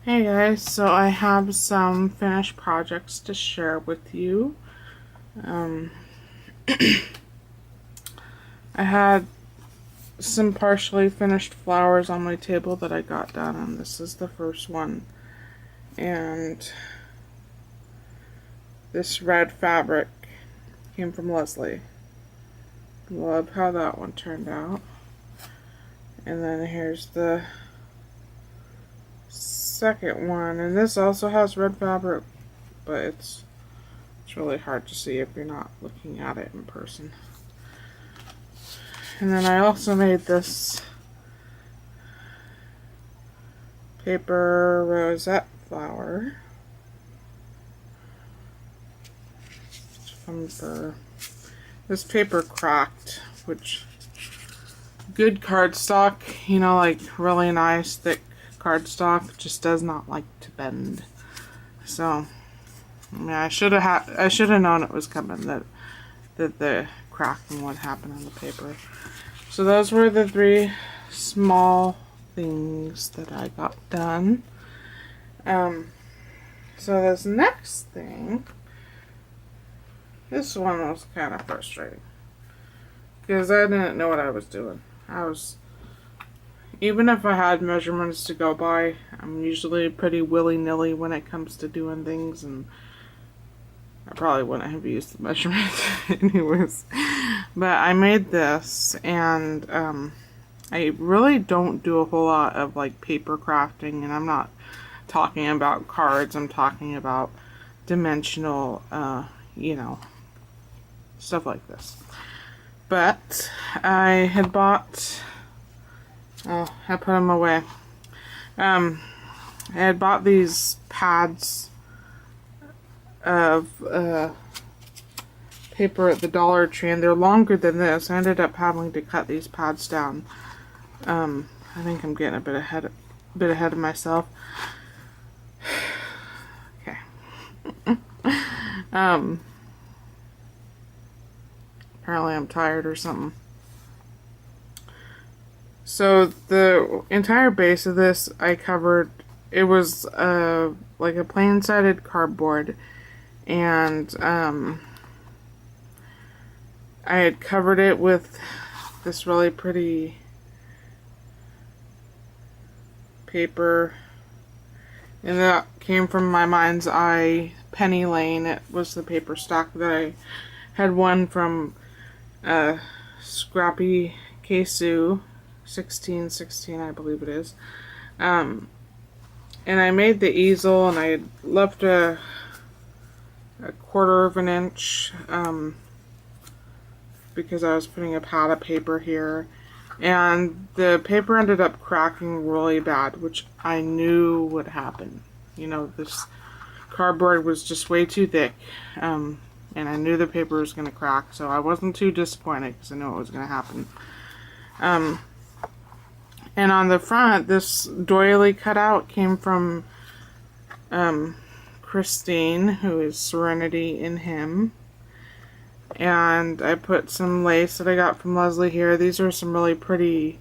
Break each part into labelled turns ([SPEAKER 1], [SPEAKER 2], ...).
[SPEAKER 1] Hey guys, so I have some finished projects to share with you. Um, I had some partially finished flowers on my table that I got done, and this is the first one. And this red fabric came from Leslie. Love how that one turned out. And then here's the second one, and this also has red fabric, but it's really hard to see if you're not looking at it in person. And then I also made this paper rosette flower from this paper cracked, which good cardstock, you know, like really nice thick cardstock, just does not like to bend. So I mean, I should have known it was coming, that the cracking would happen on the paper. So those were the three small things that I got done. So this next thing, this one was kind of frustrating because I didn't know what I was doing. Even if I had measurements to go by, I'm usually pretty willy-nilly when it comes to doing things, and I probably wouldn't have used the measurements anyways. But I made this, and I really don't do a whole lot of like paper crafting, and I'm not talking about cards, I'm talking about dimensional, you know, stuff like this. But I had bought, oh, I put them away. I had bought these pads of paper at the Dollar Tree, and they're longer than this. I ended up having to cut these pads down. I think I'm getting a bit ahead of myself. Okay. Apparently I'm tired or something. So the entire base of this I covered, it was like a plain-sided cardboard, and I had covered it with this really pretty paper, and that came from my mind's eye Penny Lane. It was the paper stock that I had won from Scrappy Kesu 1616, I believe it is. And I made the easel, and I had left a quarter of an inch because I was putting a pad of paper here, and the paper ended up cracking really bad, which I knew would happen. You know, this cardboard was just way too thick, and I knew the paper was going to crack, so I wasn't too disappointed because I knew it was going to happen. And on the front, this doily cutout came from Christine, who is Serenity in Him. And I put some lace that I got from Leslie here. These are some really pretty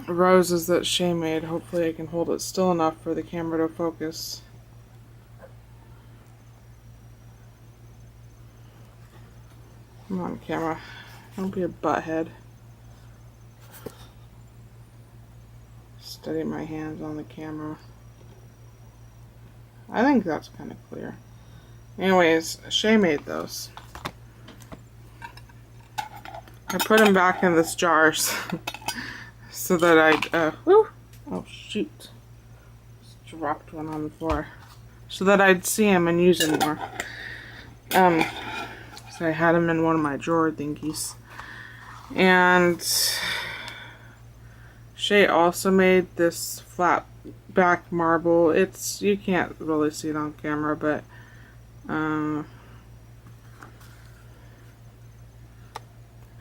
[SPEAKER 1] roses that Shay made. Hopefully I can hold it still enough for the camera to focus. Come on, camera. Don't be a butthead. Steady my hands on the camera. I think that's kind of clear. Anyways, Shay made those. I put them back in this jars so that I'd, oh shoot. Just dropped one on the floor. So that I'd see them and use them more. So I had them in one of my drawer thingies. And Shay also made this flat back marble. You can't really see it on camera, but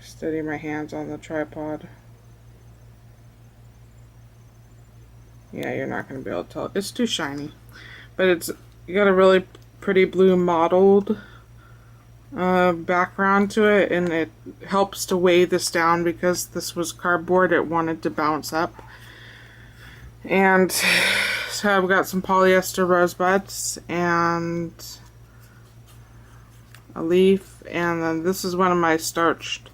[SPEAKER 1] steady my hands on the tripod. Yeah, you're not going to be able to tell. It's too shiny. But it's got a really pretty blue mottled background to it, and it helps to weigh this down because this was cardboard. It wanted to bounce up. And so I've got some polyester rosebuds and a leaf, and then this is one of my starched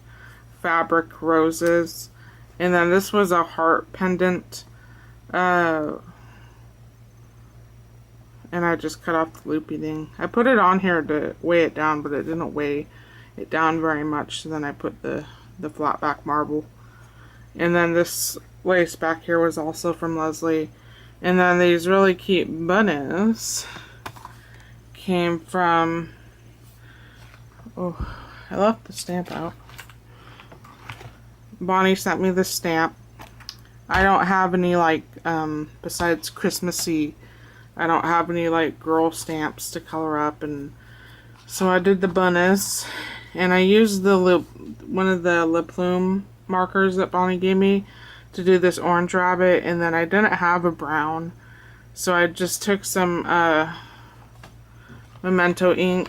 [SPEAKER 1] fabric roses, and then this was a heart pendant, and I just cut off the loopy thing. I put it on here to weigh it down, but it didn't weigh it down very much, so then I put the flat back marble. And then this lace back here was also from Leslie. And then these really cute bunnies came from, oh, I left the stamp out. Bonnie sent me this stamp. I don't have any, like, besides Christmassy, I don't have any, like, girl stamps to color up, and so I did the bunnies, and I used one of the Le Plume markers that Bonnie gave me to do this orange rabbit, and then I didn't have a brown, so I just took some Memento ink,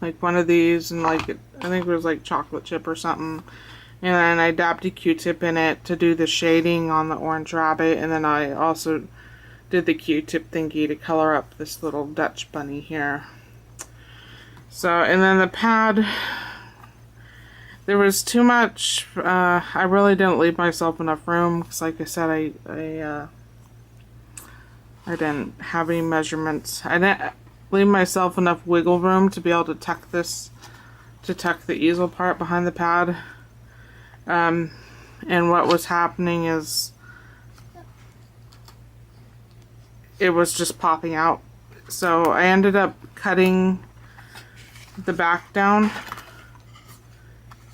[SPEAKER 1] like one of these, and like I think it was like chocolate chip or something, and then I dabbed a Q-tip in it to do the shading on the orange rabbit, and then I also did the Q-tip thingy to color up this little Dutch bunny here. So, and then the pad, there was too much, I really didn't leave myself enough room, because like I said, I didn't have any measurements. I didn't leave myself enough wiggle room to be able to tuck this, to tuck the easel part behind the pad. And what was happening is, it was just popping out. So I ended up cutting the back down,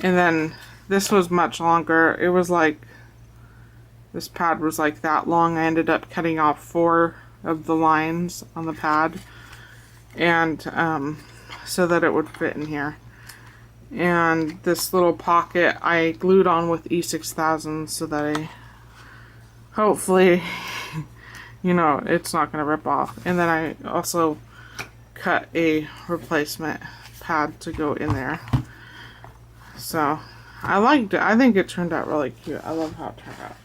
[SPEAKER 1] and then this was much longer. It was like, this pad was like that long. I ended up cutting off 4 of the lines on the pad, and so that it would fit in here. And this little pocket I glued on with E6000 so that I hopefully you know, it's not going to rip off. And then I also cut a replacement pad to go in there. So, I liked it. I think it turned out really cute. I love how it turned out.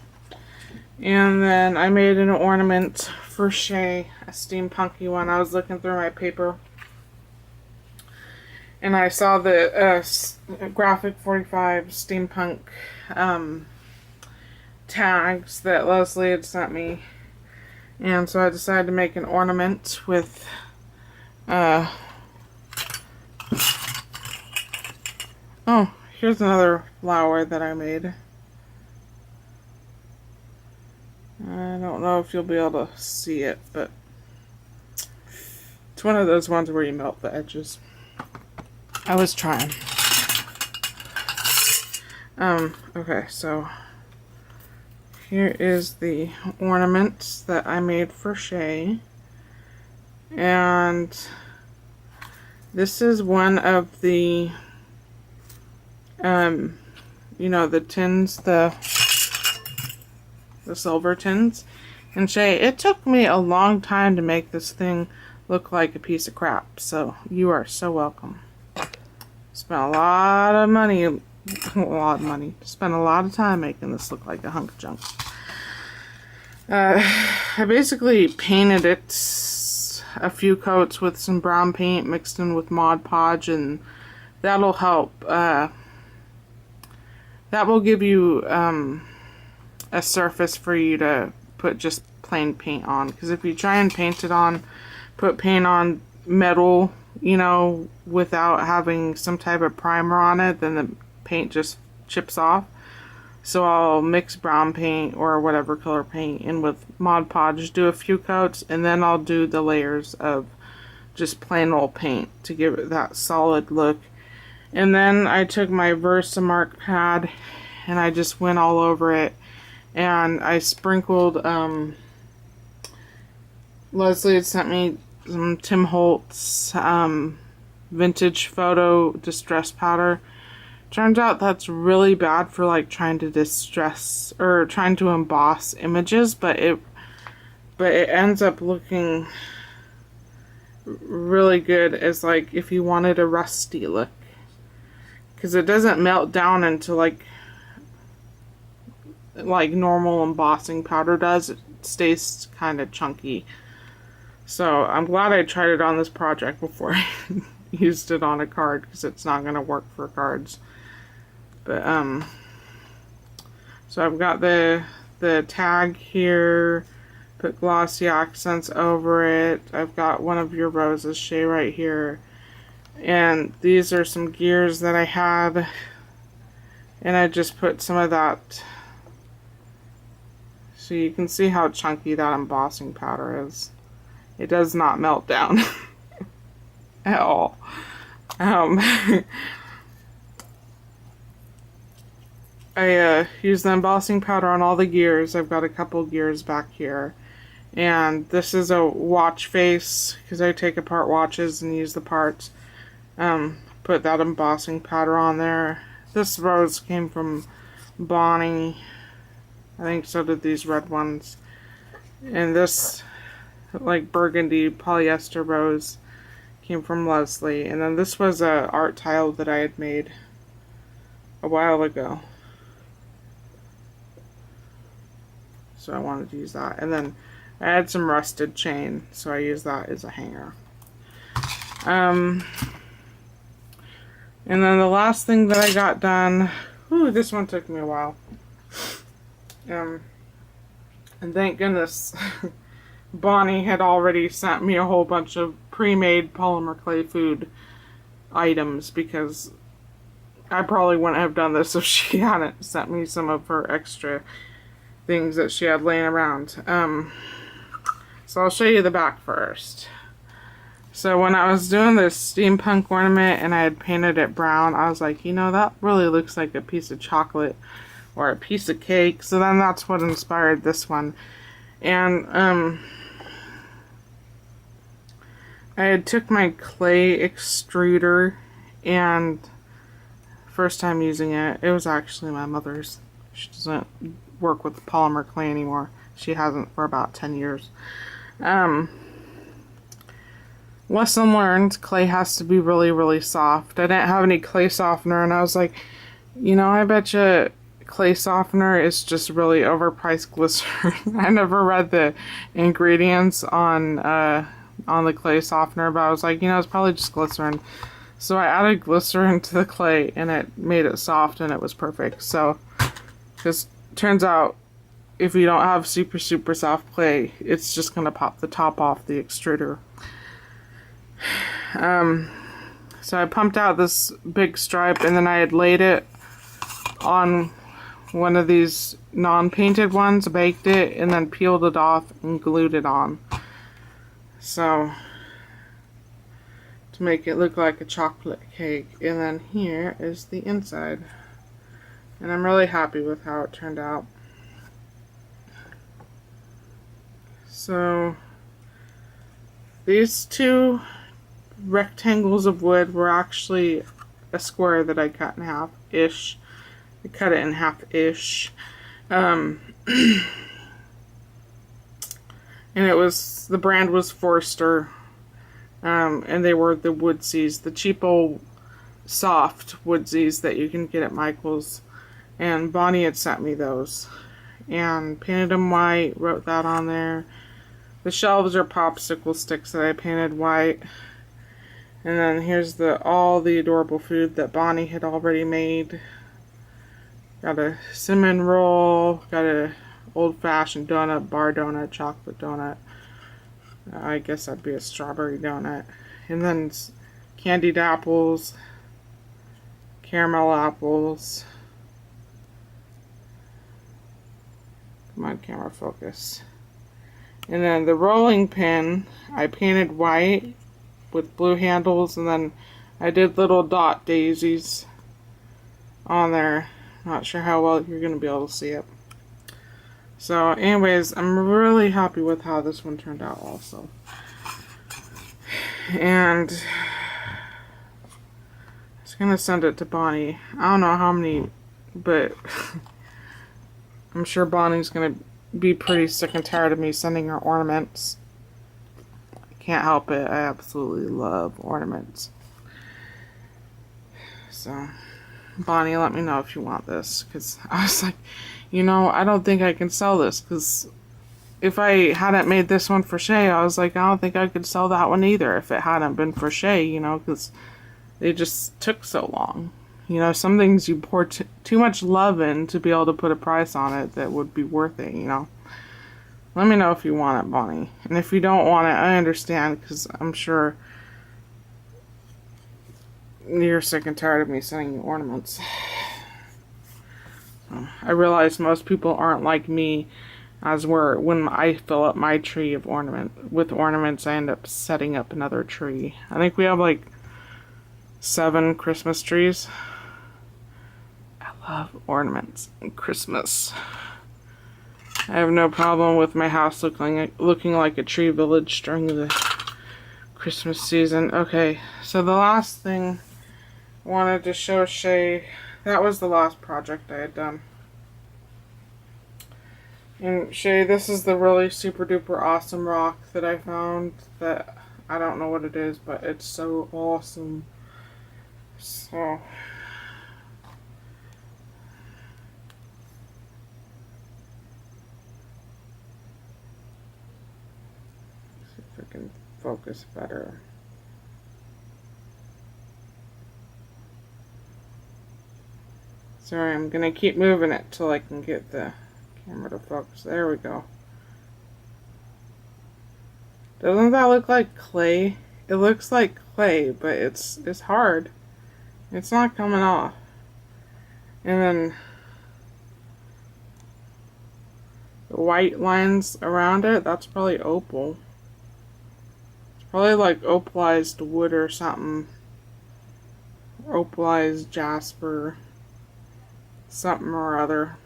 [SPEAKER 1] And then I made an ornament for Shay, a steampunky one. I was looking through my paper, and I saw the Graphic 45 steampunk tags that Leslie had sent me. And so I decided to make an ornament with oh, here's another flower that I made. I don't know if you'll be able to see it, but it's one of those ones where you melt the edges. I was trying. Okay, so here is the ornament that I made for Shay. And this is one of the, you know, the tins, the silver tins. And Shay, it took me a long time to make this thing look like a piece of crap. So you are so welcome. Spent a lot of money. Spent a lot of time making this look like a hunk of junk. I basically painted it a few coats with some brown paint mixed in with Mod Podge, and that'll help. That will give you a surface for you to put just plain paint on. Because if you try and paint it on, put paint on metal, you know, without having some type of primer on it, then the paint just chips off. So I'll mix brown paint or whatever color paint in with Mod Podge, do a few coats, and then I'll do the layers of just plain old paint to give it that solid look. And then I took my Versamark pad and I just went all over it, and I sprinkled, Leslie had sent me some Tim Holtz vintage photo distress powder. Turns out that's really bad for like trying to distress or trying to emboss images, but it ends up looking really good as like if you wanted a rusty look, because it doesn't melt down into like normal embossing powder does. stays kind of chunky. So I'm glad I tried it on this project before I used it on a card, because it's not going to work for cards. But so I've got the tag here, put glossy accents over it. I've got one of your roses, Shay, right here. And these are some gears that I had, and I just put some of that, so you can see how chunky that embossing powder is. It does not melt down at all. I use the embossing powder on all the gears. I've got a couple gears back here. And this is a watch face, because I take apart watches and use the parts. Put that embossing powder on there. This rose came from Bonnie. I think so did these red ones. And this, like, burgundy polyester rose came from Leslie. And then this was a art tile that I had made a while ago. So I wanted to use that. And then I had some rusted chain, so I used that as a hanger. And then the last thing that I got done, this one took me a while. And thank goodness Bonnie had already sent me a whole bunch of pre-made polymer clay food items, because I probably wouldn't have done this if she hadn't sent me some of her extra things that she had laying around. So I'll show you the back first. So when I was doing this steampunk ornament and I had painted it brown, I was like, you know, that really looks like a piece of chocolate or a piece of cake. So then that's what inspired this one. And I had took my clay extruder, and first time using it, it was actually my mother's. She doesn't work with polymer clay anymore. She hasn't for about 10 years. Lesson learned, clay has to be really, really soft. I didn't have any clay softener, and I was like, you know, I bet you clay softener is just really overpriced glycerin. I never read the ingredients on the clay softener, but I was like, you know, it's probably just glycerin. So I added glycerin to the clay, and it made it soft, and it was perfect. So, because turns out, if you don't have super, super soft clay, it's just going to pop the top off the extruder. So I pumped out this big stripe, and then I had laid it on one of these non-painted ones, baked it, and then peeled it off and glued it on. So, to make it look like a chocolate cake. And then here is the inside. And I'm really happy with how it turned out. So, these two rectangles of wood were actually a square that I cut in half-ish. I cut it in half-ish. And it was, the brand was Forster. And they were the woodsies, the cheap old soft woodsies that you can get at Michael's. And Bonnie had sent me those. And painted them white, wrote that on there. The shelves are popsicle sticks that I painted white. And then here's all the adorable food that Bonnie had already made. Got a cinnamon roll, got a old-fashioned donut, bar donut, chocolate donut. I guess that'd be a strawberry donut. And then candied apples, caramel apples. Come on, camera, focus. And then the rolling pin, I painted white with blue handles, and then I did little dot daisies on there. Not sure how well you're going to be able to see it. So anyways, I'm really happy with how this one turned out also. And I was going to send it to Bonnie. I don't know how many, but I'm sure Bonnie's going to be pretty sick and tired of me sending her ornaments. Can't help it. I absolutely love ornaments. So, Bonnie, let me know if you want this. Because I was like, you know, I don't think I can sell this. Because if I hadn't made this one for Shay, I was like, I don't think I could sell that one either if it hadn't been for Shay, you know, because they just took so long. You know, some things you pour too much love in to be able to put a price on it that would be worth it, you know. Let me know if you want it, Bonnie. And if you don't want it, I understand, because I'm sure you're sick and tired of me sending you ornaments. I realize most people aren't like me, as when I fill up my tree of ornaments, I end up setting up another tree. I think we have like 7 Christmas trees. I love ornaments and Christmas. I have no problem with my house looking like a tree village during the Christmas season. Okay, so the last thing I wanted to show Shay, that was the last project I had done. And Shay, this is the really super duper awesome rock that I found that I don't know what it is, but it's so awesome. So see if I can focus better. Sorry, I'm gonna keep moving it till I can get the camera to focus. There we go. Doesn't that look like clay? It looks like clay, but it's hard. It's not coming off. And then the white lines around it, that's probably opal. It's probably like opalized wood or something. Opalized jasper. Something or other.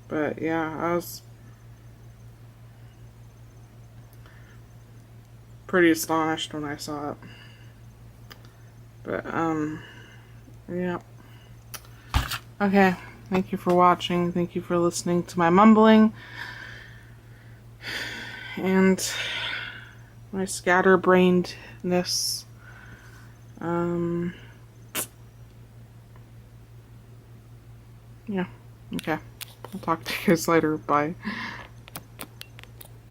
[SPEAKER 1] But yeah, I was pretty astonished when I saw it. But yeah. Okay, thank you for watching. Thank you for listening to my mumbling and my scatterbrainedness. Yeah, okay. I'll talk to you guys later. Bye.